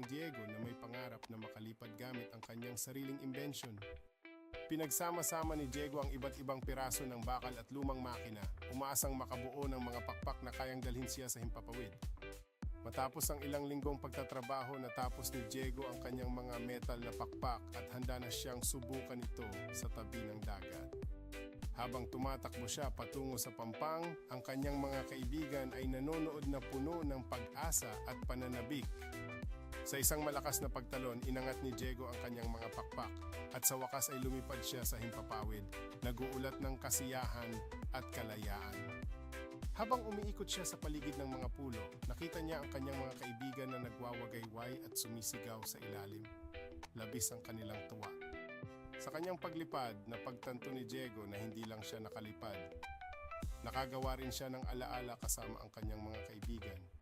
Diego na may pangarap na makalipad gamit ang kanyang sariling imbensyon. Pinagsama-sama ni Diego ang iba't ibang piraso ng bakal at lumang makina, umaasang makabuo ng mga pakpak na kayang dalhin siya sa himpapawid. Matapos ang ilang linggong pagtatrabaho, natapos ni Diego ang kanyang mga metal na pakpak at handa na siyang subukan ito sa tabi ng dagat. Habang tumatakbo siya patungo sa Pampang, ang kanyang mga kaibigan ay nanonood na puno ng pag-asa at pananabik. Sa isang malakas na pagtalon, inangat ni Diego ang kanyang mga pakpak at sa wakas ay lumipad siya sa himpapawid, naguulat ng kasiyahan at kalayaan. Habang umiikot siya sa paligid ng mga pulo, nakita niya ang kanyang mga kaibigan na nagwawagayway at sumisigaw sa ilalim. Labis ang kanilang tuwa. Sa kanyang paglipad, napagtanto ni Diego na hindi lang siya nakalipad. Nakagawa rin siya ng alaala kasama ang kanyang mga kaibigan.